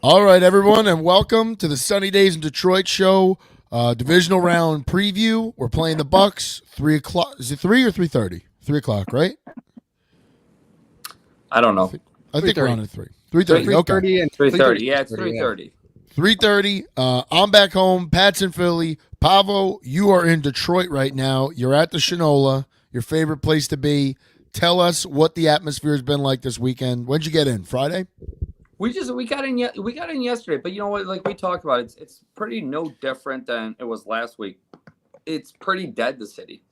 All right, everyone, and welcome to the Sunny Days in Detroit show. Divisional round preview. We're playing the Bucks. 3 o'clock. Is it 3 or 3:30? 3 o'clock, right? I don't I know. think, I think we're 3:30. on at 3:30. Okay, 3:30 and 3:30. Yeah, it's 3:30. 3:30. 3:30. I'm back home. Pat's in Philly. Pavo, you are in Detroit right now. You're at the Shinola, your favorite place to be. Tell us what the atmosphere has been like this weekend. When'd you get in? Friday? We got in yesterday, but you know what? Like we talked about, it's pretty no different than it was last week. It's pretty dead, the city.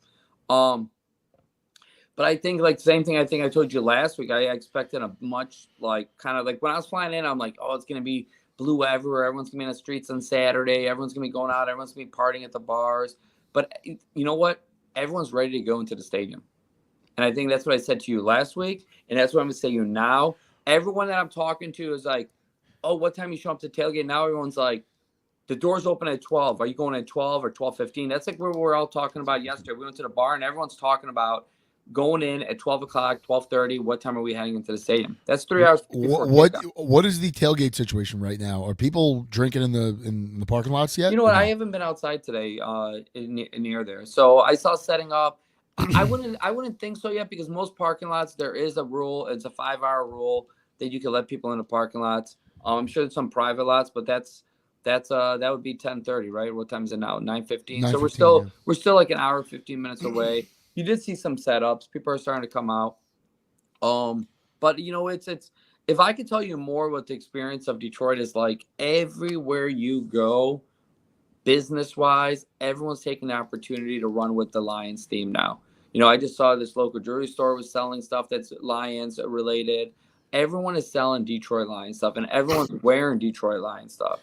Um, but I think like same thing. I think I told you last week. I expected a much like kind of like when I was flying in, I'm like, oh, it's gonna be blue everywhere. Everyone's gonna be in the streets on Saturday. Everyone's gonna be going out. Everyone's gonna be partying at the bars. But you know what? Everyone's ready to go into the stadium. And I think that's what I said to you last week. And that's what I'm going to say to you now. Everyone that I'm talking to is like, oh, what time you show up to tailgate? Now everyone's like, the doors open at 12. Are you going at 12 or 12:15? That's like where we were all talking about yesterday. We went to the bar and everyone's talking about going in at 12 o'clock, 12:30. What time are we heading into the stadium? That's 3 hours before kickoff. What is the tailgate situation right now? Are people drinking in the parking lots yet? You know what? I haven't been outside today near there. So I saw setting up. I wouldn't think so yet because most parking lots there is a rule. It's a 5-hour rule that you can let people in the parking lots. I'm sure there's some private lots, but that would be 10:30, right? What time is it now? 9:15. So we're still like an hour 15 minutes away. You did see some setups. People are starting to come out. But you know it's if I could tell you more what the experience of Detroit is like, everywhere you go, business wise, everyone's taking the opportunity to run with the Lions theme now. You know, I just saw this local jewelry store was selling stuff that's Lions related. Everyone is selling Detroit Lions stuff, and everyone's wearing Detroit Lions stuff.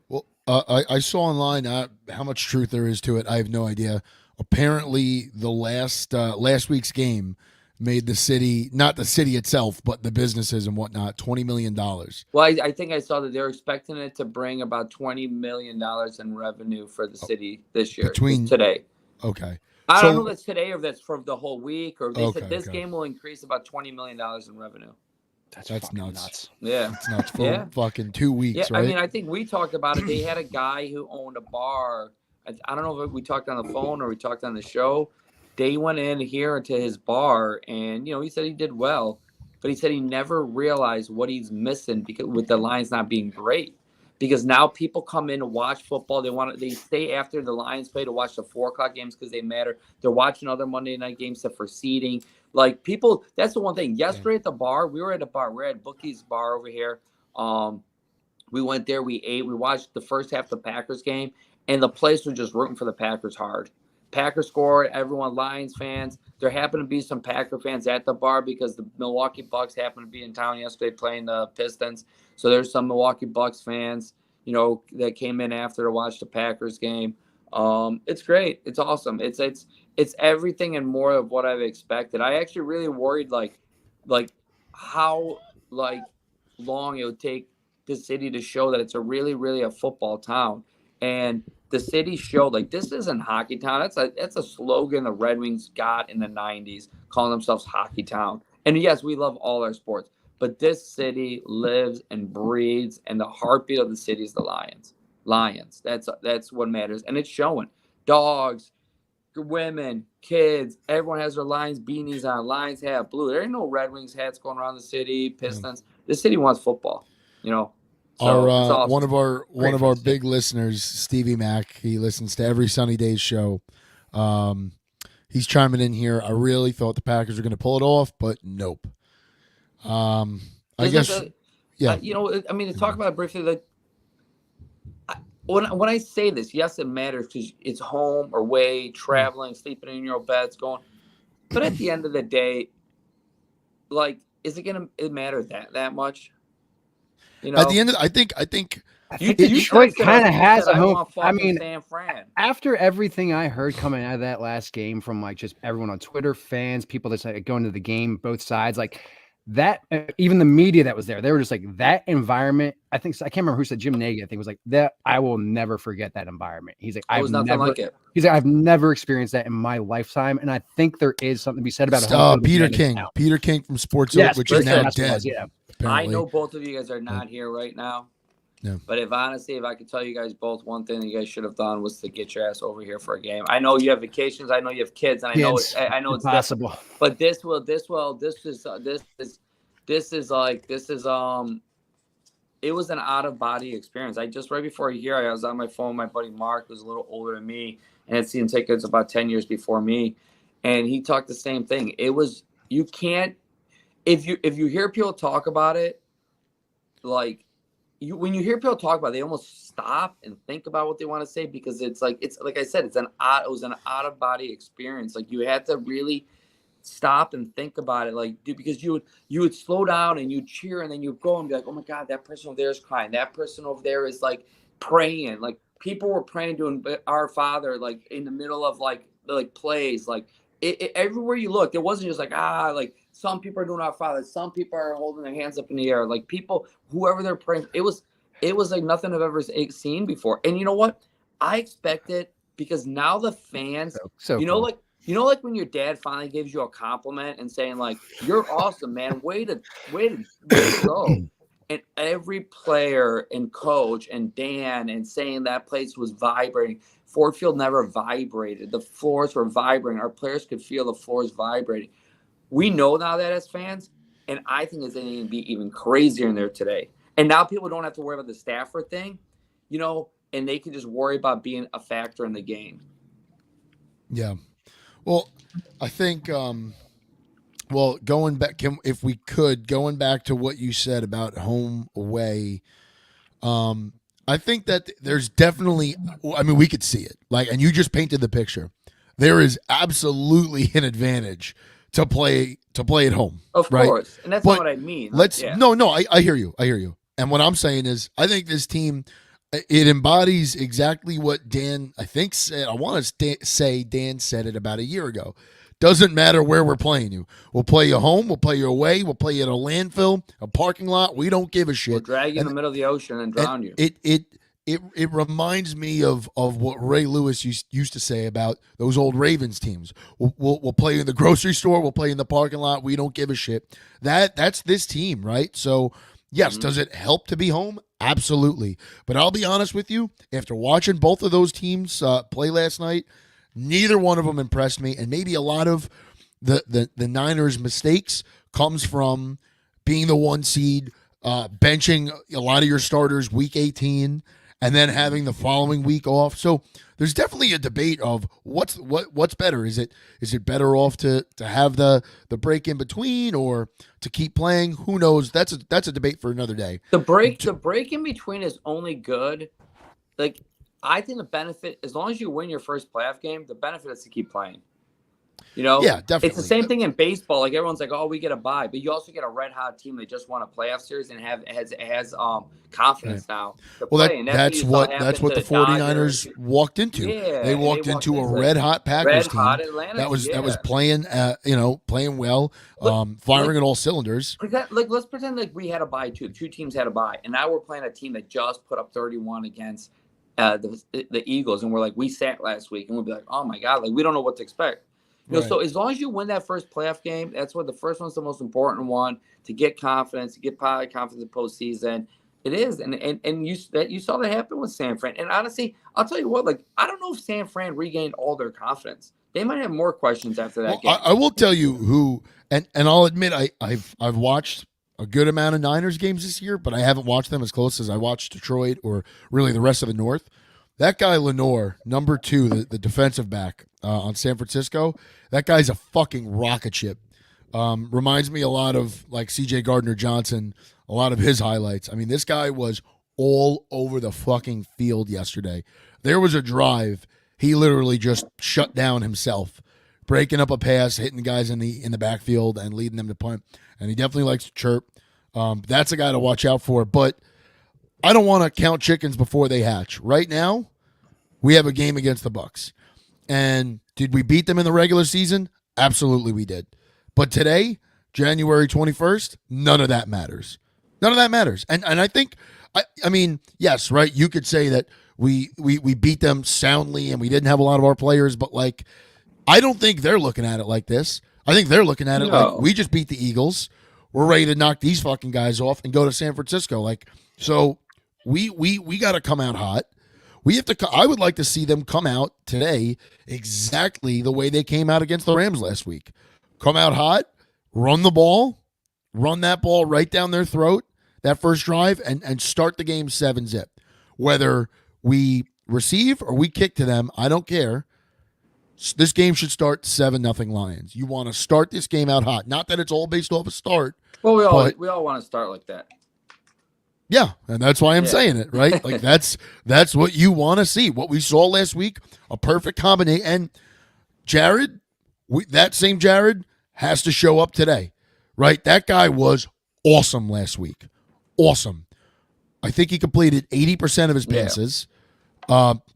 Well, I saw online how much truth there is to it. I have no idea. Apparently, the last week's game made the city, not the city itself, but the businesses and whatnot, $20 million. Well, I think I saw that they're expecting it to bring about $20 million in revenue for the city this year. Today. Okay. I don't know if that's today or if that's for the whole week, or they said this okay. game will increase about $20 million in revenue. That's nuts. Yeah. That's nuts for fucking 2 weeks, right? I mean, I think we talked about it. They had a guy who owned a bar. I don't know if we talked on the phone or we talked on the show. They went in here into his bar, and, you know, he said he did well, but he said he never realized what he's missing because with the Lions not being great. Because now people come in to watch football. They stay after the Lions play to watch the 4 o'clock games because they matter. They're watching other Monday night games for seeding. Like people, that's the one thing. Yesterday at the bar, we were at a bar. We're at Bookie's bar over here. We went there, we ate, we watched the first half of the Packers game, and the place was just rooting for the Packers hard. Packers scored, everyone Lions fans. There happened to be some Packer fans at the bar because the Milwaukee Bucks happened to be in town yesterday playing the Pistons. So there's some Milwaukee Bucks fans, you know, that came in after to watch the Packers game. It's great. It's awesome. It's everything and more of what I've expected. I actually really worried like how like long it would take the city to show that it's a really, really a football town. And the city showed like this isn't hockey town. That's a slogan the Red Wings got in the 90s, calling themselves hockey town. And yes, we love all our sports, but this city lives and breathes, and the heartbeat of the city is the Lions. Lions. That's what matters, and it's showing. Dogs, women, kids, everyone has their Lions beanies on. Lions hat, blue. There ain't no Red Wings hats going around the city. Pistons. This city wants football. You know. So awesome. One of our big listeners, Stevie Mack, he listens to every Sunny Days show. He's chiming in here. I really thought the Packers were going to pull it off, but nope. I guess, you know, I mean, to talk about it briefly, like when I say this, yes, it matters because it's home or away, traveling, sleeping in your beds, going. But at the end of the day, like, is it going to matter that much? You know? At the end, I think Detroit kind of has a home. I mean, San Fran. After everything I heard coming out of that last game from like just everyone on Twitter, fans, people that's like going to the game, both sides, like that, even the media that was there, they were just like that environment. I can't remember who said, Jim Nagy, I think was like that. I will never forget that environment. He's like, I've never like it. He's like, I've never experienced that in my lifetime. And I think there is something to be said about Peter King from Sports, which is now dead. Yeah. Apparently. I know both of you guys are not here right now, Yeah. But if I could tell you guys both one thing that you guys should have done was to get your ass over here for a game. I know you have vacations. I know you have kids, and I know it's impossible. different. But this is it was an out of body experience. I just right before here, I was on my phone. My buddy Mark was a little older than me and had seen tickets about 10 years before me, and he talked the same thing. It was you can't if you hear people talk about it, like when you hear people talk about it, they almost stop and think about what they want to say because it's like I said, it was an out of body experience. Like you had to really stop and think about it, like, dude, because you would slow down and you'd cheer and then you'd go and be like, oh my God, that person over there is crying. That person over there is like praying. Like people were praying doing Our Father, like in the middle of like plays, like everywhere you looked, it wasn't just like, like some people are doing Our Father. Some people are holding their hands up in the air. Like people, whoever they're praying, it was like nothing I've ever seen before. And you know what? I expect it because now the fans, So you know, cool. like when your dad finally gives you a compliment and saying like, "You're awesome, man. Way to go." And every player and coach and Dan and saying that place was vibrating. Ford Field never vibrated. The floors were vibrating. Our players could feel the floors vibrating. We know now that as fans, and I think it's going to be even crazier in there today. And now people don't have to worry about the Stafford thing, and they can just worry about being a factor in the game. Yeah. Well, I think, going back, if we could, going back to what you said about home away, I think that there's definitely, we could see it. Like, and you just painted the picture. There is absolutely an advantage to play at home. Of right? course. And that's not what I mean. I hear you. And what I'm saying is, I think this team, it embodies exactly what Dan, I think, said. I want to say Dan said it about a year ago. Doesn't matter where we're playing you. We'll play you home. We'll play you away. We'll play you at a landfill, a parking lot. We don't give a shit. We'll drag you in the middle of the ocean and drown you. It reminds me of what Ray Lewis used to say about those old Ravens teams. We'll play you in the grocery store. We'll play you in the parking lot. We don't give a shit. That's this team, right? So, yes, does it help to be home? Absolutely. But I'll be honest with you, after watching both of those teams play last night, neither one of them impressed me. And maybe a lot of the Niners' mistakes comes from being the one seed, benching a lot of your starters week 18, and then having the following week off. So there's definitely a debate of what's better. Is it better off to have the break in between or to keep playing? Who knows? That's a debate for another day. The break in between is only good. Like, I think the benefit, as long as you win your first playoff game, the benefit is to keep playing. Yeah, definitely. It's the same thing in baseball. Like everyone's like, "Oh, we get a bye," but you also get a red hot team that just won a playoff series and has confidence now. That's what the 49ers walked into. Yeah, they walked into a red hot Packers team Atlanta that was playing playing well, firing at all cylinders. Let's pretend like we had a bye too. Two teams had a bye, and now we're playing a team that just put up 31 against the Eagles, and we're like, we sat last week, and we'll be like, oh my God, like we don't know what to expect. So as long as you win that first playoff game, that's what the first one's the most important one to get confidence, to get confidence in postseason. It is, and you saw that happen with San Fran. And honestly, I'll tell you what, like I don't know if San Fran regained all their confidence. They might have more questions after that game. I will tell you who, and I'll admit I've watched a good amount of Niners games this year, but I haven't watched them as close as I watched Detroit or really the rest of the North. That guy Lenore, number 2, the defensive back on San Francisco, that guy's a fucking rocket ship. Reminds me a lot of like C.J. Gardner-Johnson, a lot of his highlights. I mean, this guy was all over the fucking field yesterday. There was a drive, he literally just shut down himself, breaking up a pass, hitting guys in the backfield and leading them to punt. And he definitely likes to chirp. That's a guy to watch out for. But I don't want to count chickens before they hatch. Right now, we have a game against the Bucs. And did we beat them in the regular season? Absolutely we did. But today, January 21st, none of that matters. None of that matters. And I think, I mean, yes, right, you could say that we beat them soundly and we didn't have a lot of our players, but like, I don't think they're looking at it like this. I think they're looking at it like we just beat the Eagles. We're ready to knock these fucking guys off and go to San Francisco. Like, so We got to come out hot. We have to. I would like to see them come out today exactly the way they came out against the Rams last week. Come out hot, run the ball, run that ball right down their throat, that first drive, and start the game 7-zip. Whether we receive or we kick to them, I don't care. This game should start 7-0 Lions. You want to start this game out hot. Not that it's all based off a start. Well, we all want to start like that. Yeah, and that's why I'm saying it, right? Like that's what you want to see. What we saw last week, a perfect combination. And Jared, that same Jared has to show up today, right? That guy was awesome last week. Awesome. I think he completed 80% of his passes.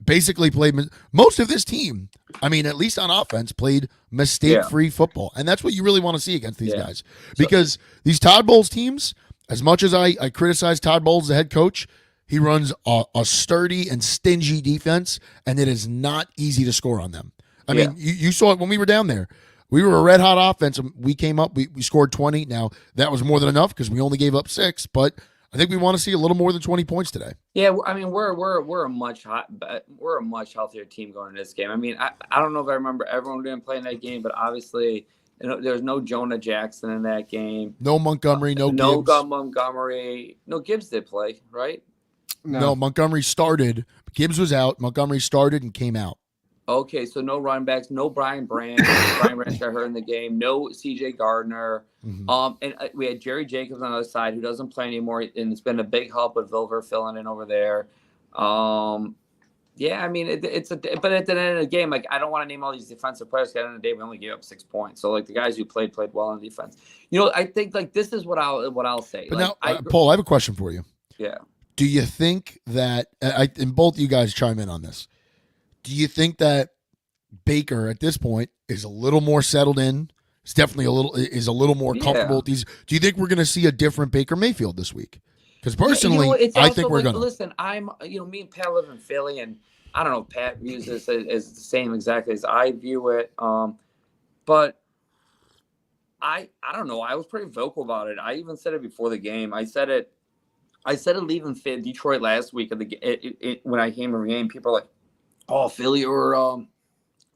Basically played most of this team. I mean, at least on offense, played mistake-free football. And that's what you really want to see against these guys. Because these Todd Bowles teams, as much as I criticize Todd Bowles, the head coach, he runs a sturdy and stingy defense, and it is not easy to score on them. I mean, you saw it when we were down there. We were a red-hot offense, and we came up. We scored 20. Now, that was more than enough because we only gave up 6, but I think we want to see a little more than 20 points today. Yeah, I mean we're a much healthier team going into this game. I mean I don't know if I remember everyone didn't play in that game, but obviously there's no Jonah Jackson in that game. No Montgomery, no Gibbs. Montgomery. No, Gibbs did play, right? No, Montgomery started. Gibbs was out. Montgomery started and came out. Okay, so no running backs, no Brian Branch. Brian Branch got hurt in the game. No CJ Gardner. And we had Jerry Jacobs on the other side who doesn't play anymore, and it's been a big help with Vilver filling in over there. Yeah, I mean but at the end of the game, like I don't want to name all these defensive players. At the end of the day, we only gave up 6 points. So like the guys who played well on defense. I think like this is what I'll say. But like, now, Paul, I have a question for you. Yeah. Do you think that and both of you guys chime in on this? Do you think that Baker at this point is a little more settled in? It's definitely a little more comfortable with these. Do you think we're going to see a different Baker Mayfield this week? Because personally, I think we're going to. Listen, me and Pat live in Philly, and I don't know if Pat views this as the same exactly as I view it. But I don't know. I was pretty vocal about it. I even said it before the game. I said it leaving Detroit last week when I came to the game. People are like, "Oh, Philly," or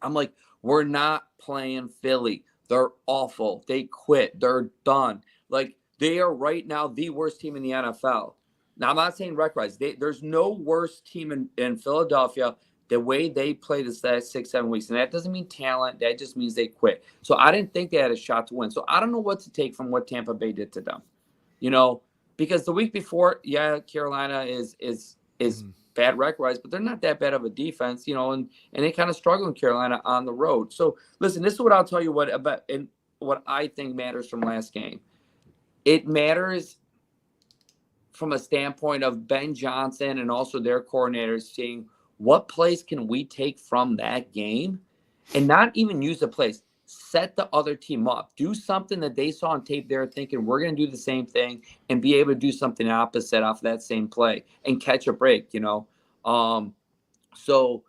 I'm like, "We're not playing Philly. They're awful. They quit. They're done. Like they are right now the worst team in the NFL." Now I'm not saying record-wise. There's no worse team in Philadelphia. The way they played this last 6-7 weeks, and that doesn't mean talent. That just means they quit. So I didn't think they had a shot to win. So I don't know what to take from what Tampa Bay did to them. Because the week before, Carolina is bad record-wise, but they're not that bad of a defense, and they kind of struggle in Carolina on the road. So listen, this is what I'll tell you what I think matters from last game. It matters from a standpoint of Ben Johnson and also their coordinators seeing what plays can we take from that game and not even use the plays. Set the other team up. Do something that they saw on tape. They're thinking we're going to do the same thing and be able to do something opposite off of that same play and catch a break, So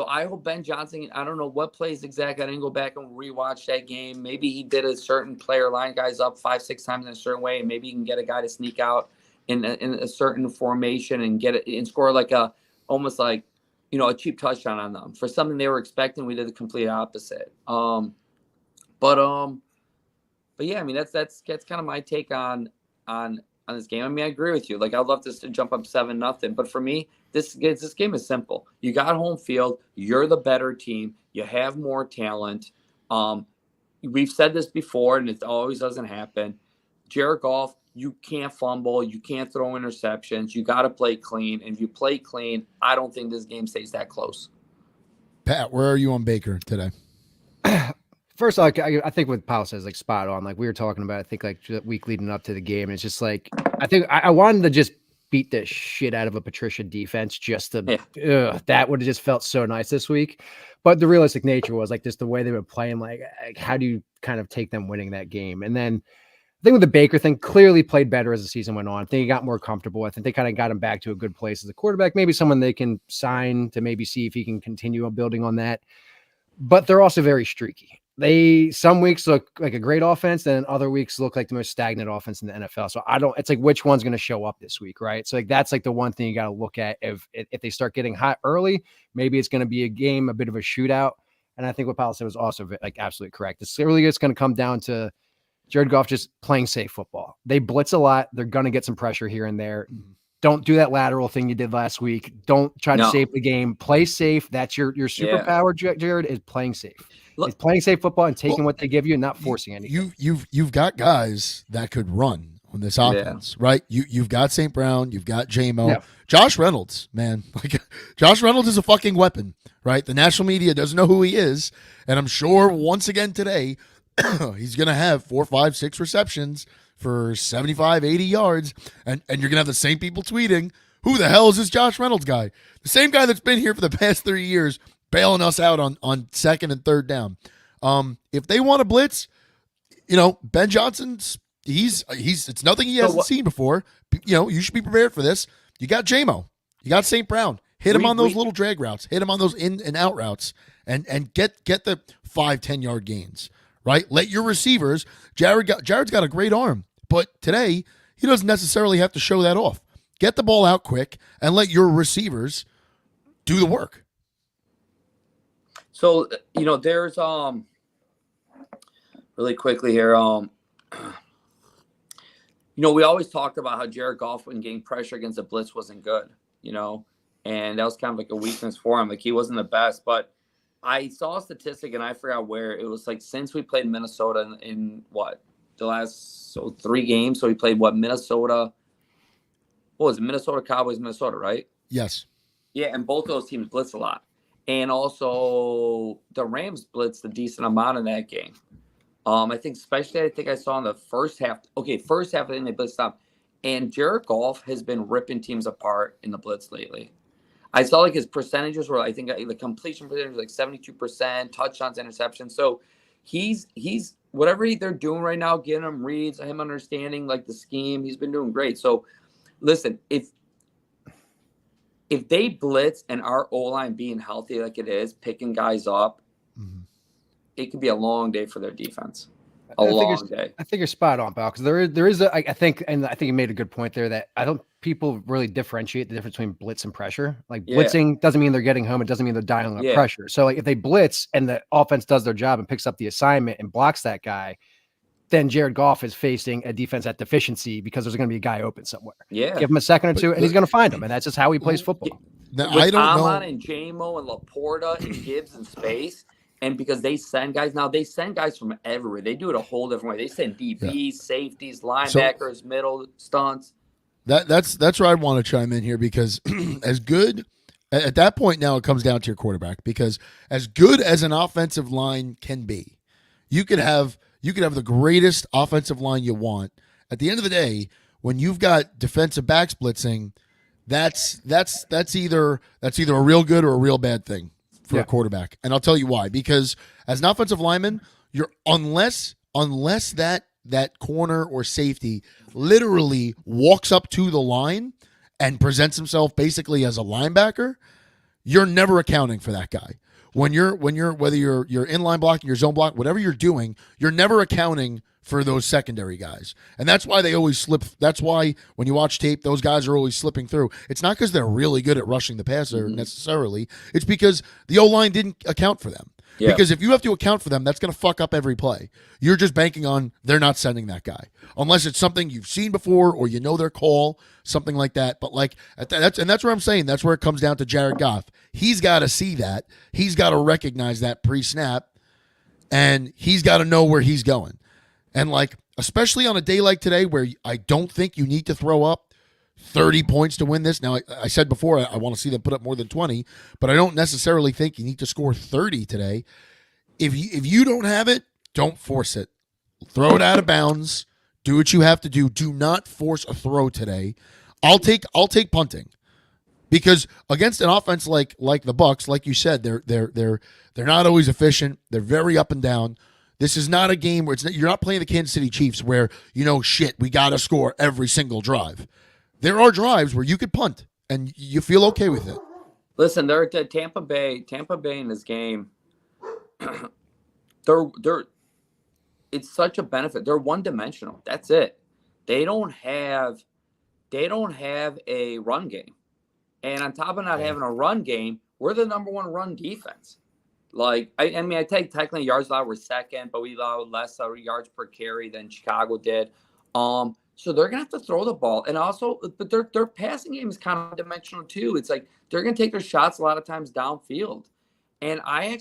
I hope Ben Johnson, I don't know what plays exactly. I didn't go back and rewatch that game. Maybe he did a certain player line guys up 5-6 times in a certain way, and maybe he can get a guy to sneak out in a certain formation and get it and score like almost like, a cheap touchdown on them for something they were expecting. We did the complete opposite. But yeah, I mean that's kind of my take on this game. I mean, I agree with you. Like I'd love this to jump up 7-0, but for me, this game is simple. You got home field. You're the better team. You have more talent. We've said this before, and it always doesn't happen. Jared Goff, you can't fumble. You can't throw interceptions. You got to play clean. And if you play clean, I don't think this game stays that close. Pat, where are you on Baker today? First, like I think what Powell says, like spot on. Like we were talking about, I think like the week leading up to the game, it's just like I think I wanted to just beat the shit out of a Patricia defense. Just to that would have just felt so nice this week. But the realistic nature was like just the way they were playing. Like how do you kind of take them winning that game? And then I think with the Baker thing, clearly played better as the season went on. I think he got more comfortable. I think they kind of got him back to a good place as a quarterback. Maybe someone they can sign to maybe see if he can continue building on that. But they're also very streaky. some weeks look like a great offense, and other weeks look like the most stagnant offense in the NFL. So it's like which one's going to show up this week, right? So like that's like the one thing you got to look at. If they start getting hot early, maybe it's going to be a bit of a shootout. And I think what Palo said was also like absolutely correct. It's really just going to come down to Jared Goff just playing safe football. They blitz a lot. They're going to get some pressure here and there. Don't do that lateral thing you did last week. Don't try to save the game. Play safe. That's your superpower, Jared, is playing safe. It's playing safe football and taking what they give you and not forcing anything. You've got guys that could run on this offense, right? You've got St. Brown, you've got J-Mo. Yeah. Josh Reynolds, man. Like Josh Reynolds is a fucking weapon, right? The national media doesn't know who he is. And I'm sure once again today, he's going to have 4, 5, 6 receptions for 75, 80 yards, and you're going to have the same people tweeting, who the hell is this Josh Reynolds guy? The same guy that's been here for the past 3 years, bailing us out on second and third down. If they want to blitz, Ben Johnson's, it's nothing he hasn't seen before. You should be prepared for this. You got J-Mo. You got St. Brown. Hit him on those little drag routes. Hit him on those in and out routes, and get the 5, 10-yard gains, right? Let your receivers, Jared's got a great arm. But today, he doesn't necessarily have to show that off. Get the ball out quick and let your receivers do the work. So, there's really quickly here, we always talked about how Jared Goff, when getting pressure against the blitz, wasn't good, and that was kind of like a weakness for him. Like, he wasn't the best, but I saw a statistic and I forgot where it was. Like, since we played Minnesota in what? The last 3 games. So he played Minnesota. What was it? Minnesota Cowboys, Minnesota, right? Yes. Yeah, and both of those teams blitz a lot. And also the Rams blitzed a decent amount in that game. I think I saw in the first half. Okay, first half I think they blitzed up. And Jared Goff has been ripping teams apart in the blitz lately. I saw like his percentages were, I think the completion percentage was like 72%, touchdowns, interceptions. So he's whatever they're doing right now, getting him reads, him understanding like the scheme, he's been doing great. So listen, if they blitz and our O-line being healthy like it is, picking guys up, it could be a long day for their defense. A long day. I think you're spot on, pal, because there is I think you made a good point there that I don't people really differentiate the difference between blitz and pressure. Like blitzing doesn't mean they're getting home. It doesn't mean they're dialing up pressure. So like if they blitz and the offense does their job and picks up the assignment and blocks that guy, then Jared Goff is facing a defense at deficiency because there's going to be a guy open somewhere. Yeah. Give him a second or two and he's going to find him. And that's just how he plays football. Now, I don't know. And J-Mo and Laporta and Gibbs in space. And because they send guys from everywhere. They do it a whole different way. They send DBs, safeties, linebackers, middle stunts. That's where I want to chime in here, because as good at that point now it comes down to your quarterback, because as good as an offensive line can be, you could have the greatest offensive line you want. At the end of the day, when you've got defensive backs blitzing, that's either a real good or a real bad thing for a quarterback. And I'll tell you why. Because as an offensive lineman, you're unless that corner or safety literally walks up to the line and presents himself basically as a linebacker, you're never accounting for that guy. Whether you're inline blocking, your zone block, whatever you're doing, you're never accounting for those secondary guys. And that's why they always slip. That's why when you watch tape, those guys are always slipping through. It's not because they're really good at rushing the passer necessarily. It's because the O-line didn't account for them. Yeah. Because if you have to account for them, that's going to fuck up every play. You're just banking on they're not sending that guy. Unless it's something you've seen before or you know their call, something like that. But that's where I'm saying that's where it comes down to Jared Goff. He's got to see that. He's got to recognize that pre-snap, and he's got to know where he's going. And especially on a day like today where I don't think you need to throw up 30 points to win this. Now, I said before I want to see them put up more than 20, but I don't necessarily think you need to score 30 today. If you don't have it, don't force it. Throw it out of bounds. Do what you have to do. Do not force a throw today. I'll take punting, because against an offense like the Bucs, like you said, they're not always efficient. They're very up and down. This is not a game where you're not playing the Kansas City Chiefs where, we got to score every single drive. There are drives where you could punt and you feel okay with it. Listen, they're at Tampa Bay in this game. they're it's such a benefit. They're one dimensional. That's it. They don't have a run game. And on top of not having a run game, we're the number one run defense. Like, I mean, I take technically yards allowed, we're second, but we allow less yards per carry than Chicago did. So they're gonna have to throw the ball, and also, but their passing game is kind of dimensional too. It's like they're gonna take their shots a lot of times downfield. And I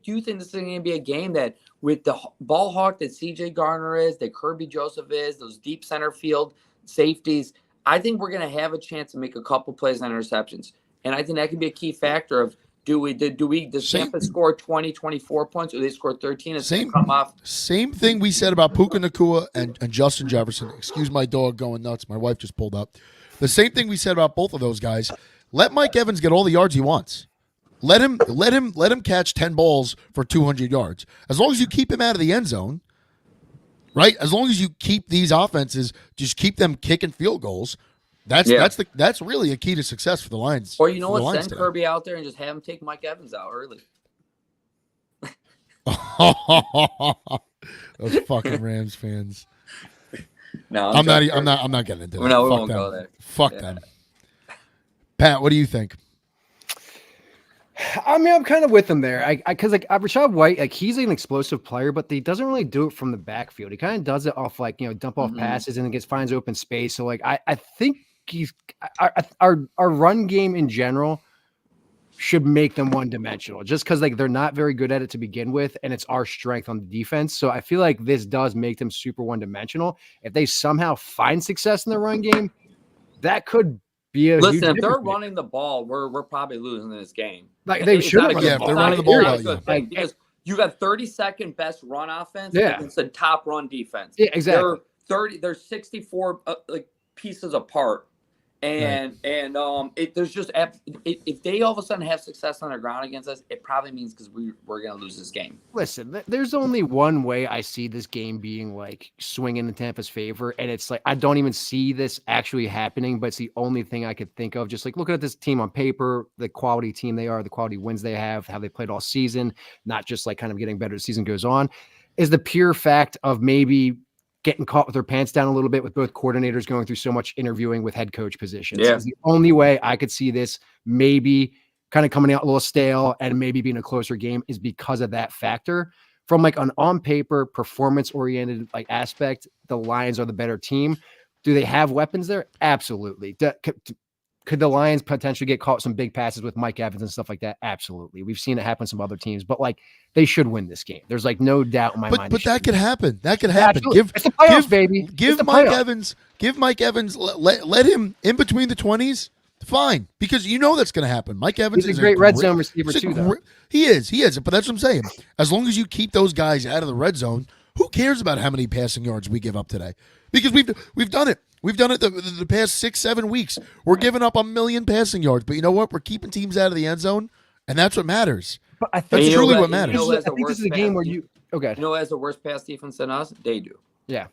do think this is going to be a game that, with the ball hawk that CJ Garner is, that Kirby Joseph is, those deep center field safeties, I think we're going to have a chance to make a couple plays on interceptions. And I think that could be a key factor of, does Tampa score 20, 24 points, or they score 13 and come off? Same thing we said about Puka Nacua and Justin Jefferson. Excuse my dog going nuts. My wife just pulled up. The same thing we said about both of those guys. Let Mike Evans get all the yards he wants. Let him catch 10 balls for 200 yards. As long as you keep him out of the end zone, right? As long as you keep these offenses, just keep them kicking field goals. That's really a key to success for the Lions. Or you know what? Send Kirby out there and just have him take Mike Evans out early. Those fucking Rams fans. No, I'm not getting into that. No, we won't go there. Fuck them. Pat, what do you think? I mean, I'm kind of with him there. Because Rachaad White, like, he's an explosive player, but he doesn't really do it from the backfield. He kind of does it off, like, dump off passes and then finds open space. So, like, I think our run game in general should make them one dimensional, just because, like, they're not very good at it to begin with, and it's our strength on the defense. So I feel like this does make them super one dimensional. If they somehow find success in the run game, that could be a listen. If they're running the ball, we're probably losing this game. Like, they should have. Yeah, if they're running the ball, because you got 32nd best run offense against the top run defense. Yeah, exactly. They're 64 pieces apart. And there's just, if they all of a sudden have success on their ground against us, it probably means because we're going to lose this game. Listen, there's only one way I see this game being, like, swinging in Tampa's favor, and it's like I don't even see this actually happening, but it's the only thing I could think of. Just like looking at this team on paper, the quality team they are, the quality wins they have, how they played all season, not just like kind of getting better as the season goes on, is the pure fact of maybe getting caught with their pants down a little bit with both coordinators going through so much interviewing with head coach positions. Yeah. It's the only way I could see this maybe kind of coming out a little stale and maybe being a closer game is because of that factor. From, like, an on paper performance oriented, like, aspect, the Lions are the better team. Do they have weapons there? Absolutely. Could the Lions potentially get caught some big passes with Mike Evans and stuff like that? Absolutely. We've seen it happen to some other teams, but, like, they should win this game. There's, like, no doubt in my mind. But that could happen. That could happen. It's the playoffs, baby. Give Mike Evans. Let him in between the 20s. Fine, because you know that's going to happen. Mike Evans is a great red zone receiver too, though. He is. But that's what I'm saying. As long as you keep those guys out of the red zone, who cares about how many passing yards we give up today? Because we've done it. We've done it the past 6-7 weeks. We're giving up 1 million passing yards, but you know what? We're keeping teams out of the end zone, and that's what matters. But I think that's truly what matters. I think this is a game where you okay. You know who has the worst pass defense than us? They do. Yeah.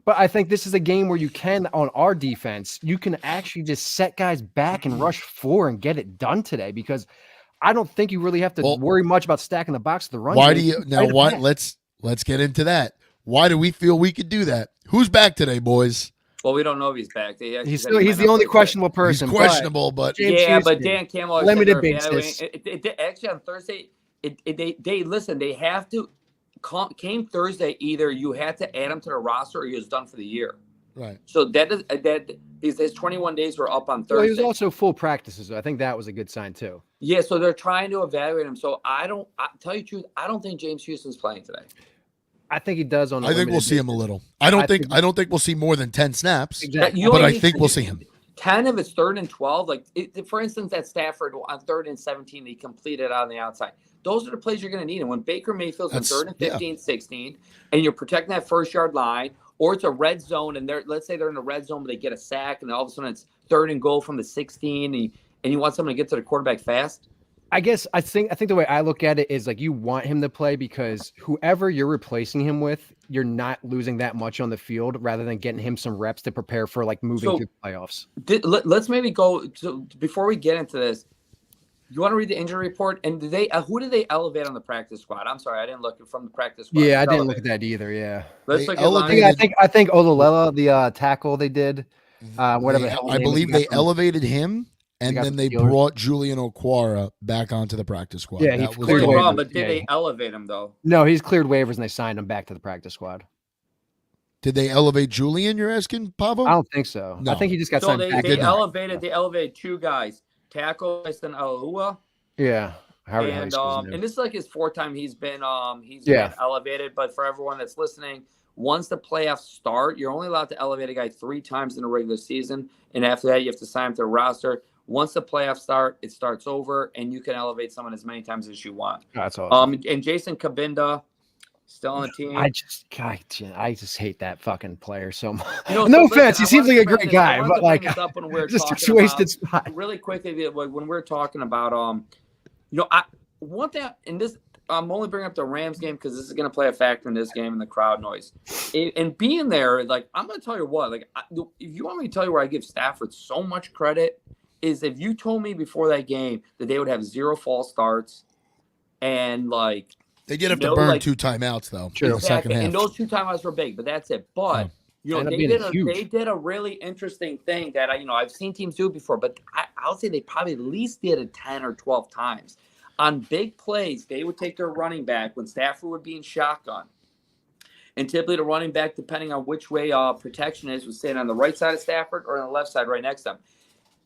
But I think this is a game where you can, on our defense, you can actually just set guys back and rush 4 and get it done today, because I don't think you really have to worry much about stacking the box of the run. Why do you now? Why? Let's get into that. Why do we feel we could do that? Who's back today, boys? Well, we don't know if he's back. He's the only questionable person. He's questionable, but Dan Campbell limited basis. Actually, on Thursday, they have to. Came Thursday, either you had to add him to the roster or he was done for the year. Right. So that his 21 days were up on Thursday. Well, he was also full practices. So I think that was a good sign too. Yeah. So they're trying to evaluate him. So I tell you the truth, I don't think James Houston's playing today. I think he does on. I think we'll see him a little. I don't think we'll see more than 10 snaps. Exactly. But I think we'll see him. 10 if it's 3rd and 12. Like, for instance, at Stafford on 3rd and 17, he completed on the outside. Those are the plays you're going to need. And when Baker Mayfield's on 3rd and 15, 16, and you're protecting that first yard line, or it's a red zone, and let's say they're in the red zone, but they get a sack, and all of a sudden it's 3rd and goal from the 16, and you want someone to get to the quarterback fast. I think the way I look at it is, like, you want him to play because whoever you're replacing him with, you're not losing that much on the field, rather than getting him some reps to prepare for, like, moving through the playoffs. Let's maybe go before we get into this. You want to read the injury report? And did they who did they elevate on the practice squad? I'm sorry, I didn't look from the practice squad. Yeah, I didn't look at that either. Yeah, Let's They look at elevated- line. I think Olalela, the tackle they did, whatever the hell his I name is, believe the guy they from- elevated him, and guy then from they Steelers. brought Julian Okwara back onto the practice squad. Yeah, he that was cleared No waivers. problem, but did Yeah. they elevate him though? No, he's cleared waivers and they signed him back to the practice squad. Did they elevate Julian? You're asking, Pavo? I don't think so. No. I think he just got So signed they, back. they did not. elevated two guys, tackle Tyson Alua, Yeah, however the hell he and says his name. and this is like his fourth time he's been Yeah. been elevated. But for everyone that's listening, once the playoffs start, you're only allowed to elevate a guy 3 times in a regular season, and after that, you have to sign him to the roster. Once the playoffs start, it starts over, and you can elevate someone as many times as you want. That's awesome. And Jason Kabinda still on the team. I just hate that fucking player so much. You know, No so offense, listen, he seems like a great guy, I wanted but to bring like, this up when we were just talking a wasted about, spot. really quickly when we're talking about one thing, and this I'm only bringing up the Rams game because this is going to play a factor in this game and the crowd noise, and being there. Like, I'm going to tell you what, like, if you want me to tell you where I give Stafford so much credit, is if you told me before that game that they would have 0 false starts, and like They did have to burn 2 timeouts though in the second half. and those 2 timeouts were big, but that's it. But they did a really interesting thing that I've seen teams do it before, but I'll say they probably at least did it 10 or 12 times. On big plays, they would take their running back when Stafford would be in shotgun. And typically the running back, depending on which way protection is, would stand on the right side of Stafford or on the left side right next to him.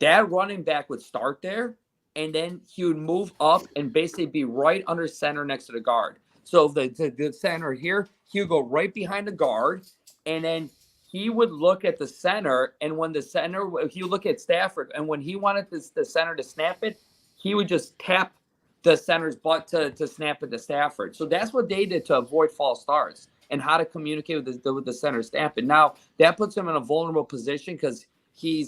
That running back would start there, and then he would move up and basically be right under center next to the guard. So the center here, he would go right behind the guard, and then he would look at the center, and when the center, he would look at Stafford, and when he wanted the center to snap it, he would just tap the center's butt to snap it to Stafford. So that's what they did to avoid false starts and how to communicate with the center snap. And now that puts him in a vulnerable position because he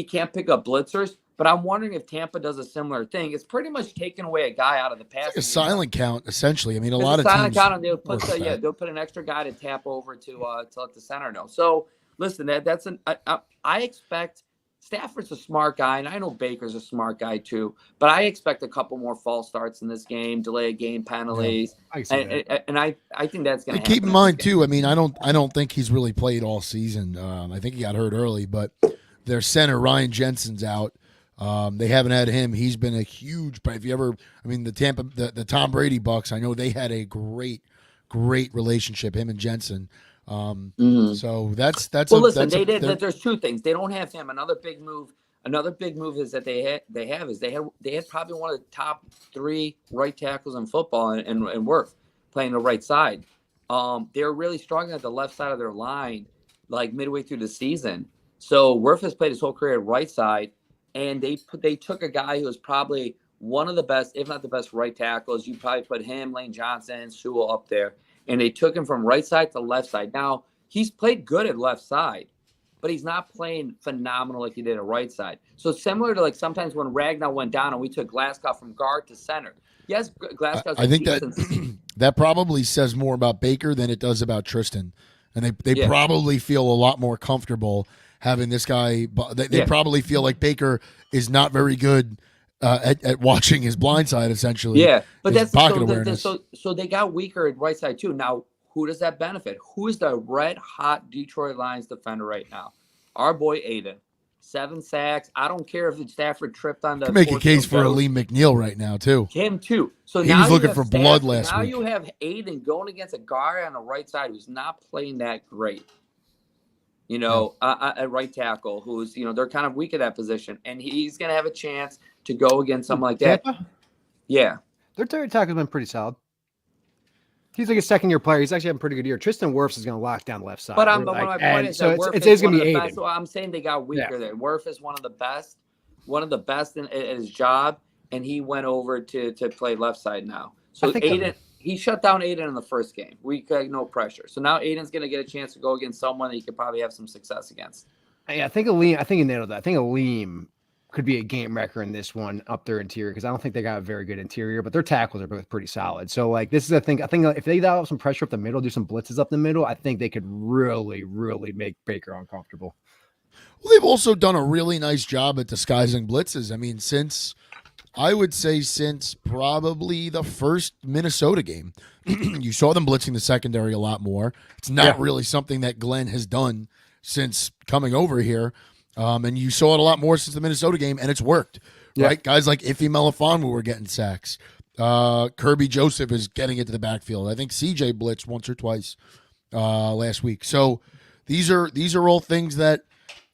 can't pick up blitzers. But I'm wondering if Tampa does a similar thing. It's pretty much taking away a guy out of the pass. It's like a silent count, essentially. I mean, a lot of silent teams. count, and they'll put an extra guy to tap over to let the center know. So listen, I expect Stafford's a smart guy, and I know Baker's a smart guy too. But I expect a couple more false starts in this game, delay game penalties, and I think that's going to happen. Keep in mind too. I mean, I don't think he's really played all season. I think he got hurt early, but their center Ryan Jensen's out. They haven't had him. He's been a huge. If you ever, I mean, the Tom Brady Bucks. I know they had a great relationship. Him and Jensen. So that's. Well, listen, they did. There's 2 things. They don't have him. Another big move is that they had probably one of the top 3 right tackles in football, and Wirth playing the right side. They're really struggling at the left side of their line, like midway through the season. So Wirth has played his whole career at right side, and they took a guy who was probably one of the best, if not the best, right tackles. You probably put him, Lane Johnson, Sewell up there. And they took him from right side to left side. Now, he's played good at left side, but he's not playing phenomenal like he did at right side. So similar to like sometimes when Ragnar went down and we took Glasgow from guard to center. Yes, Glasgow's I think that probably says more about Baker than it does about Tristan. And they probably feel a lot more comfortable having this guy. They probably feel like Baker is not very good at watching his blind side, essentially. Yeah, but that's pocket awareness. So they got weaker at right side too. Now, who does that benefit? Who is the red hot Detroit Lions defender right now? Our boy Aiden, 7 sacks. I don't care if Stafford tripped on the. You can make a case for Aleem McNeil right now too. Him too. So he now was looking for blood last week. week. Now you have Aiden going against a guy on the right side who's not playing that great. At right tackle, who's they're kind of weak at that position, and he's going to have a chance to go against something like that. Tampa? Yeah, their third tackle's been pretty solid. He's like a second-year player. He's actually having a pretty good year. Tristan Wirfs is going to lock down the left side. But my point is that Wirfs it's going to be Aiden. So I'm saying they got weaker there. Wirfs is one of the best at his job, and he went over to play left side now. So Aiden. He shut down Aiden in the first game. We got no pressure. So now Aiden's going to get a chance to go against someone that he could probably have some success against. Yeah, I think you nailed that. I think Aleem could be a game wrecker in this one up their interior because I don't think they got a very good interior, but their tackles are both pretty solid. So like this is a thing. I think if they dial up some pressure up the middle, do some blitzes up the middle, I think they could really, really make Baker uncomfortable. Well, they've also done a really nice job at disguising blitzes. I mean, since I would say since probably the first Minnesota game. You saw them blitzing the secondary a lot more. It's not really something that Glenn has done since coming over here. And you saw it a lot more since the Minnesota game, and it's worked. Right? Guys like Ife Melifonwu were getting sacks. Kirby Joseph is getting into the backfield. I think CJ blitzed once or twice last week. So these are all things that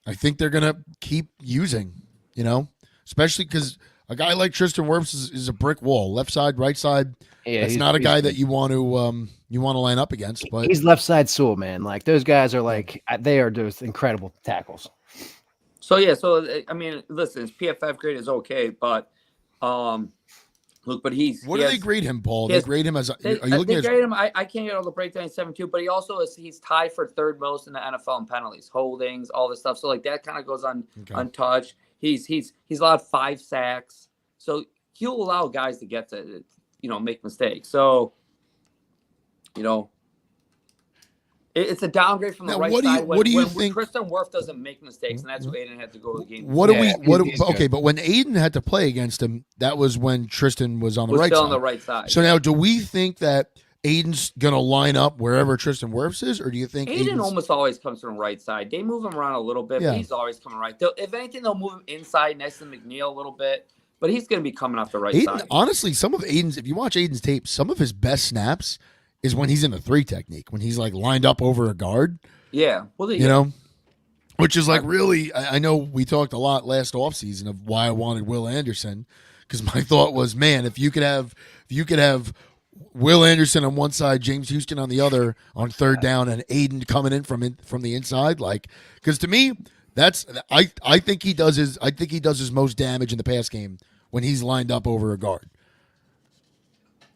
I think they're gonna keep using, especially because a guy like Tristan Wirfs is a brick wall, left side, right side. Yeah, that's not a guy that you want to line up against. But he's left side Sewell, man. Like those guys are they are just incredible tackles. So yeah, I mean, listen, his PFF grade is okay, but look, but do they grade him, Paul? They grade him as are you looking at grade him? I can't get all the breakdown 7-2, but he's tied for third most in the NFL in penalties, holdings, all this stuff. So like that kind of goes untouched. He's allowed 5 sacks, so he'll allow guys to get to make mistakes. So it's a downgrade from the right side. What do you think? Tristan Wirfs doesn't make mistakes, and that's who Aiden had to go to the game. Okay, but when Aiden had to play against him, that was when Tristan was on the right side. On the right side. So now, do we think that Aiden's gonna line up wherever Tristan Wirfs is, or do you think Aiden almost always comes from the right side? They move him around a little bit, but he's always coming right. If anything, they'll move him inside next to McNeil a little bit, but he's going to be coming off the right side. Honestly, if you watch Aiden's tape, some of his best snaps is when he's in the 3 technique, when he's like lined up over a guard. Yeah. Well, which is like really, I know we talked a lot last offseason of why I wanted Will Anderson, because my thought was, man, if you could have Will Anderson on one side, James Houston on the other on third down, and Aiden coming in from the inside, because to me, I think he does his most damage in the pass game when he's lined up over a guard.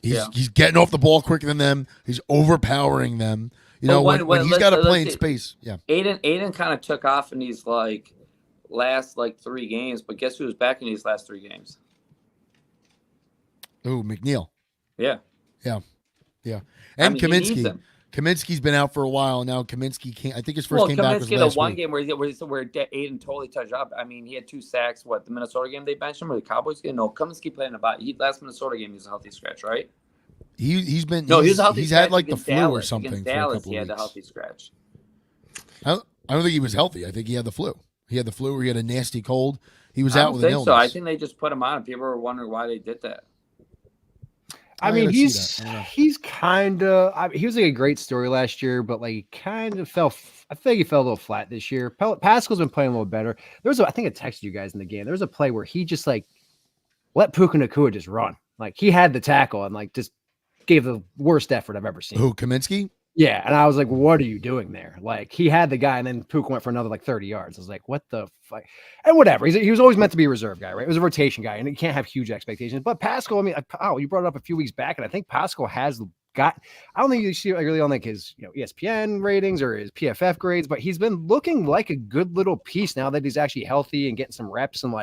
He's getting off the ball quicker than them. He's overpowering them. When he's got to play in space. Yeah. Aiden kind of took off in these last 3 games, but guess who was back in these last 3 games? Ooh, McNeil. Yeah. And Kaminsky. Kaminsky's been out for a while now. Kaminsky can't. I think his first game back was last one week. Game where Aiden totally touched up. I mean, he had 2 sacks. What, the Minnesota game they benched him, or the Cowboys game? No, Kaminsky played in about last Minnesota game. He was a healthy scratch, right? He's been. No, he's a healthy. He's scratch had like the flu Dallas. or something Against for Dallas, a couple he of had weeks. the healthy scratch. I don't think he was healthy. I think he had the flu. He had the flu, or he had a nasty cold. He was out with an illness. So I think they just put him on. People were wondering why they did that. I mean, he's kind of. He was a great story last year, but kind of fell. I think he fell a little flat this year. Pascal's been playing a little better. I think I texted you guys in the game. There was a play where he just let Puka Nacua just run. He had the tackle and just gave the worst effort I've ever seen. Who, Kaminsky? Yeah, and I was like, what are you doing there? He had the guy, and then Puka went for another 30 yards. I was like, what the fuck? And whatever. He was always meant to be a reserve guy, right? It was a rotation guy, and he can't have huge expectations. But Pascal, I mean, you brought it up a few weeks back, and I think Pascal has got – I don't think you see really on his ESPN ratings or his PFF grades, but he's been looking like a good little piece now that he's actually healthy and getting some reps. And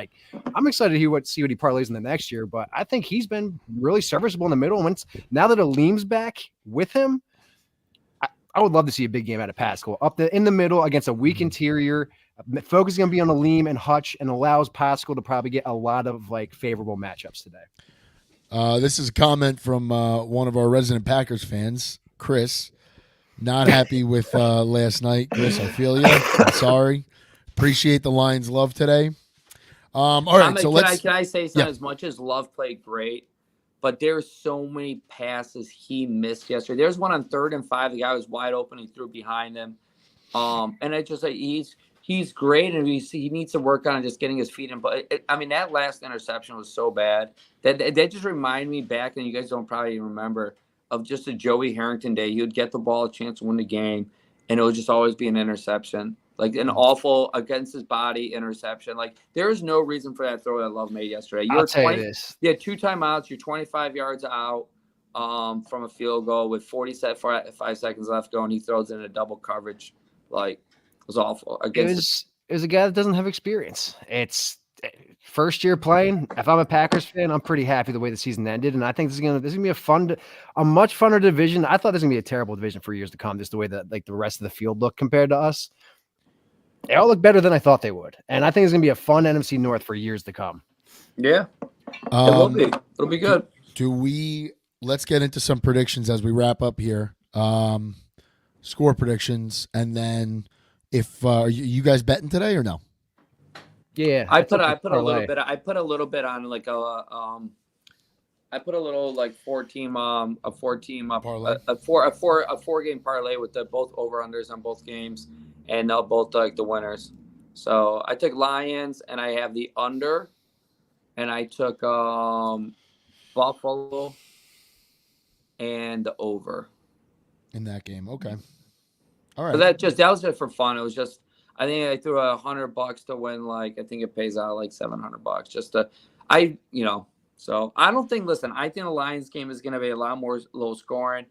I'm excited to see what he parlays in the next year, but I think he's been really serviceable in the middle. And now that Aleem's back with him, I would love to see a big game out of Pascal in the middle against a weak interior. Focus is going to be on Aleem and Hutch, and allows Pascal to probably get a lot of favorable matchups today. This is a comment from one of our resident Packers fans, Chris. Not happy with last night, Chris. I feel you. I'm sorry. Appreciate the Lions' love today. All right, so can I say something? Yeah. As much as Love played great, but there's so many passes he missed yesterday. There's one on 3rd and 5. The guy was wide open. He threw behind him. And I just he's great, and he needs to work on just getting his feet in. But that last interception was so bad that just reminded me back, and you guys don't probably remember, of just a Joey Harrington day. He would get the ball, a chance to win the game, and it would just always be an interception. An awful against his body interception. There is no reason for that throw that Love made yesterday. I'll tell you this. You had 2 timeouts. You're 25 yards out from a field goal with 5 seconds left going. He throws in a double coverage. It was awful. It was a guy that doesn't have experience. It's first year playing. If I'm a Packers fan, I'm pretty happy the way the season ended, and I think this is gonna be a much funner division. I thought this was gonna be a terrible division for years to come, just the way that the rest of the field looked compared to us. They all look better than I thought they would. And I think it's going to be a fun NFC North for years to come. Yeah. It will be. It'll be good. Let's get into some predictions as we wrap up here. Score predictions, and then if you guys betting today or no? Yeah, I put a little bit. I put a little bit on like I put a little like four team Parlay? a four game parlay with the both over unders on both games, and both like the winners. So I took Lions and I have the under, and I took Buffalo and the over In that game. Okay. All right. But that was just for fun. It was just I think I threw $100 to win. Like I think it pays out like $700 just to So I don't think. Listen, I think the Lions game is going to be a lot more low scoring.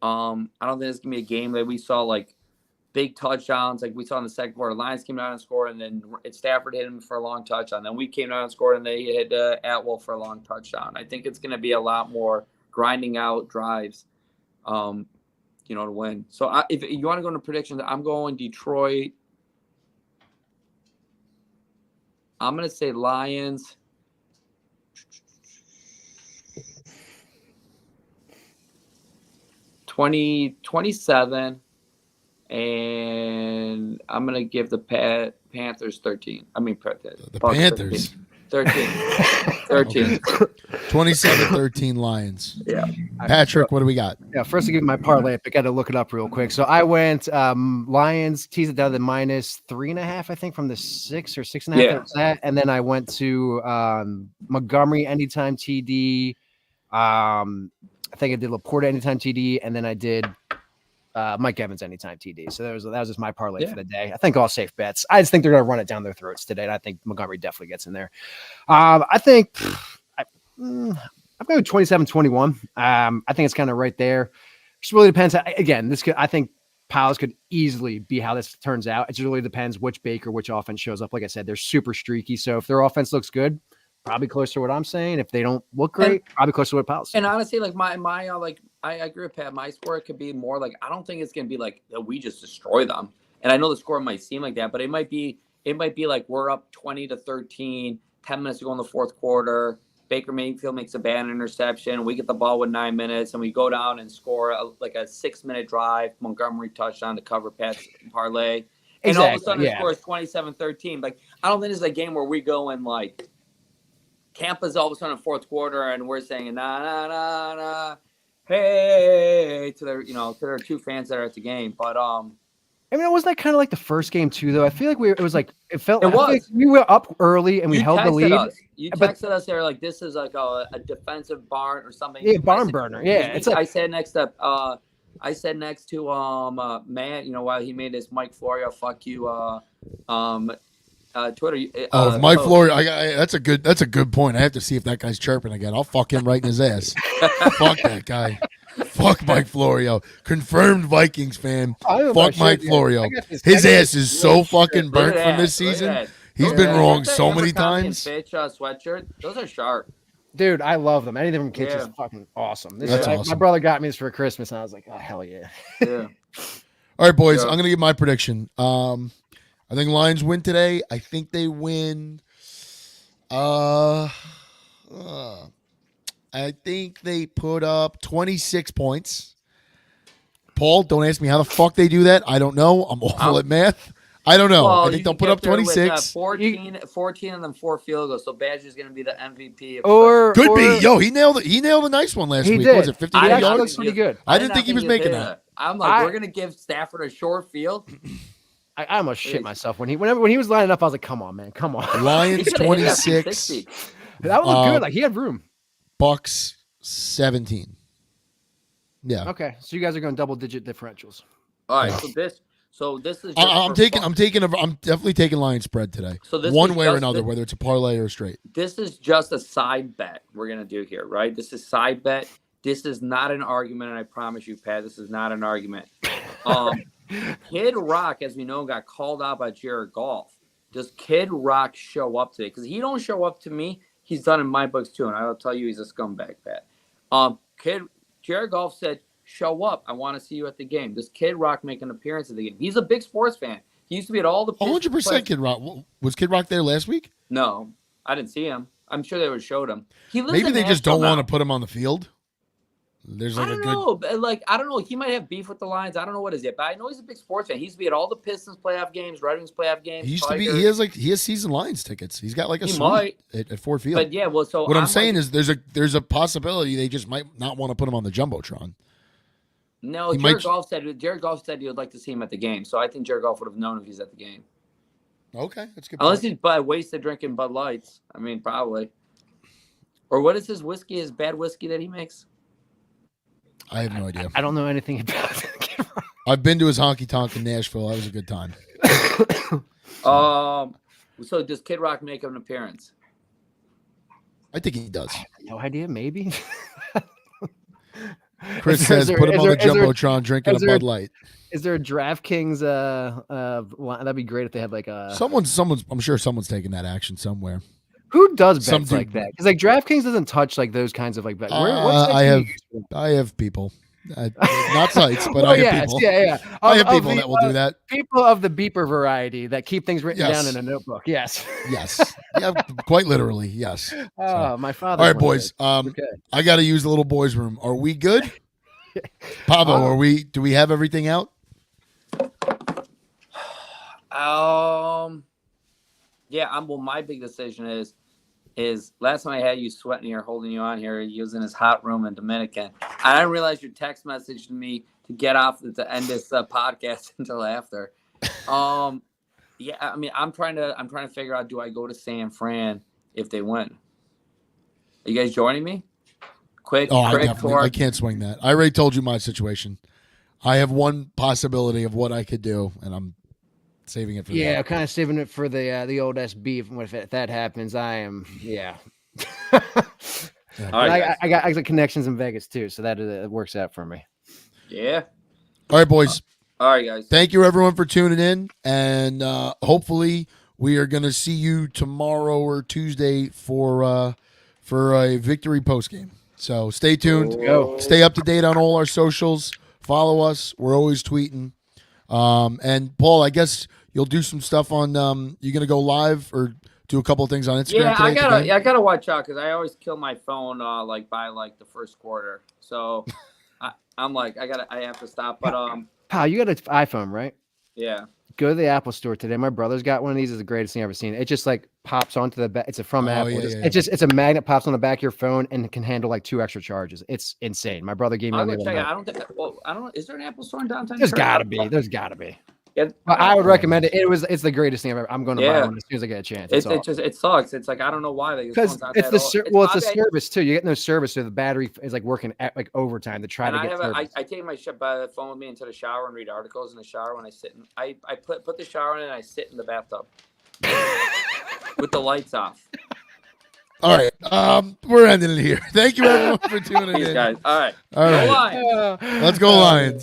I don't think it's going to be a game that we saw like big touchdowns like we saw in the second quarter. Lions came out and scored, and then Stafford hit him for a long touchdown. Then we came out and scored, and they hit Atwell for a long touchdown. I think it's going to be a lot more grinding out drives, to win. So if you want to go into predictions, I'm going Detroit. I'm going to say Lions. $27, and I'm gonna give the Panthers 13. I mean, the Panthers 13. 13. 27-13 Lions. Yeah. Patrick, what do we got? Yeah, first I give my parlay, but got to look it up real quick. So I went Lions, teased it down to -3.5, I think, from the 6 or 6.5. Yeah. That was that. And then I went to Montgomery anytime TD. I think I did Laporta anytime TD, and then I did Mike Evans anytime TD. So that was just my parlay for the day. I think all safe bets. I just think they're going to run it down their throats today, and I think Montgomery definitely gets in there. I think I'm going 27-21. I think it's kind of right there. Just really depends. Again, I think Piles could easily be how this turns out. It just really depends which offense shows up. Like I said, they're super streaky. So if their offense looks good, probably close to what I'm saying. If they don't look great, probably close to what Piles. And honestly, like my I agree with Pat. My score could be more like I don't think it's gonna be like that we just destroy them. And I know the score might seem like that, but it might be like we're up 20-13, 10 minutes to go in the fourth quarter. Baker Mayfield makes a bad interception. We get the ball with 9 minutes, and we go down and score a 6-minute drive. Montgomery touchdown to cover Pat's parlay. And Exactly, all of a sudden, it scores 27-13. Like I don't think it's a game where we go and like Tampa's all of a sudden in fourth quarter, and we're saying nah, hey to their two fans that are at the game. But I mean, wasn't that kind of like the first game too, though? I feel like it felt was. like we were up early and we held the lead. You texted us there like this is like a defensive barn or something. Yeah, barn burner. Yeah, it's like I said next to Matt. While he made his Mike Florio fuck you Twitter. Mike Florio. That's a good point. I have to see if that guy's chirping again. I'll fuck him right in his ass. Fuck that guy. Fuck Mike Florio. Confirmed Vikings fan. Fuck Mike Florio. His ass is so fucking burnt from this season. He's been wrong so many times. Bitch sweatshirt. Those are sharp. Dude, I love them. Anything from kids is fucking awesome. That's awesome. My brother got me this for Christmas, and I was like, oh, hell yeah. Yeah. All right, boys. I'm going to give my prediction. I think Lions win today. I think they win. I think they put up 26 points. Paul, don't ask me how the fuck they do that. I don't know. I'm awful at math. I don't know. Well, I think they'll put up 26. 14 and then 4 field goals. So Badger's going to be the MVP. Could be. Yo, he nailed a nice one last week. Did. Was it 50 yards? yards? Looks pretty good. I didn't think he was making that. I'm like, we're going to give Stafford a short field. I almost shit myself when he was lining up. I was like, "Come on, man, come on." Lions 26. That would look good. Like he had room. Bucks 17. Yeah. Okay, so you guys are going double-digit differentials. All right. So this is. I'm definitely taking Lions spread today. So this one way or another, whether it's a parlay or a straight. This is just a side bet we're gonna do here, right? This is side bet. This is not an argument, and I promise you, Pat, this is not an argument. Kid Rock, as we know, got called out by Jared Goff. Does Kid Rock show up today? Because he don't show up to me, he's done in my books too, and I'll tell you he's a scumbag, Pat. Jared Goff said, show up. I want to see you at the game. Does Kid Rock make an appearance at the game? He's a big sports fan. He used to be at all the 100% Kid Rock. Was Kid Rock there last week? No, I didn't see him. I'm sure they would have showed him. He lives Maybe in they just Nashville don't want now. to put him on the field. There's like I a don't good. know. But I don't know. He might have beef with the Lions. I don't know what is it, but I know he's a big sports fan. He used to be at all the Pistons playoff games, Red Wings playoff games. He used to Tigers. be. He has season Lions tickets. He's got like a He suite might. at Ford Field. But yeah, well, so what I'm saying like, is there's a possibility they just might not want to put him on the jumbotron. no. he Jared might- Goff said he would like to see him at the game. So I think Jared Goff would have known if he's at the game. Okay, that's good. Unless he's wasted drinking Bud Lights. I mean, probably. Or what is his whiskey? His bad whiskey that he makes? I have no idea. I don't know anything about it. I've been to his honky tonk in Nashville. That was a good time. So does Kid Rock make an appearance? I think he does. No idea. Maybe. Chris Is says there- put him is on the there- is there- jumbotron drinking a is there- Bud Light. Is there a DraftKings? That'd be great if they had like a. Someone's. I'm sure someone's taking that action somewhere. Who does Some bets do. like that? Because like DraftKings doesn't touch like those kinds of like bets. What's I that have. you use for that? I have people. Not sites, but Oh, I have yes, people. yeah. I have Of people the, that will do that. People of the beeper variety that keep things written Yes. down in a notebook. Yes. Yes. Yeah, quite literally. Yes. Oh, my father. All right, boys. Okay. I got to use the little boys' room. Are we good? Pavo, are we? Do we have everything out? Yeah. Well, my big decision is last time I had you sweating here, holding you on here, you was in his hot room in Dominican. I didn't realize your text message to me to get off to end this podcast until after. Yeah. I mean, I'm trying to figure out, do I go to San Fran if they win? Are you guys joining me? Quick. Oh, I I can't swing that. I already told you my situation. I have one possibility of what I could do, and I'm saving it for Yeah, that. kind of saving it for the old SB. If that happens, I am. Yeah. Yeah. All right, guys. I got connections in Vegas too, so that it works out for me. Yeah. All right, boys. All right, guys. Thank you, everyone, for tuning in, and hopefully we are going to see you tomorrow or Tuesday for a victory post game. So stay tuned. Go. Stay up to date on all our socials. Follow us. We're always tweeting. And Paul, I guess you'll do some stuff on. You going to go live or do a couple of things on Instagram? Yeah, today at the game? I gotta watch out because I always kill my phone by the first quarter. So I'm like I have to stop. But Pal, you got an iPhone, right? yeah. Go to the Apple store today. My brother's got one of these. It's the greatest thing I've ever seen. It just like pops onto the back. It's from Oh, Apple. yeah, yeah. It's a magnet, pops on the back of your phone, and it can handle like 2 extra charges. It's insane. My brother gave me I'll one go the check other it. night. I don't know. Is there an Apple store in downtown? There's Detroit? gotta be. There's gotta be. Yeah. But I would recommend it. It's the greatest thing I've ever. I'm going to buy Yeah. one as soon as I get a chance. It sucks. It's like I don't know why they Because it's the service too. You get no service, so the battery is like working at like overtime to try And to I get have service. I take my phone with me into the shower and read articles in the shower when I sit in. I put the shower in and I sit in the bathtub with the lights off. All right. We're ending it here. Thank you, everyone, for tuning These in. guys. All right. All right. Go Lions. Let's go, Lions.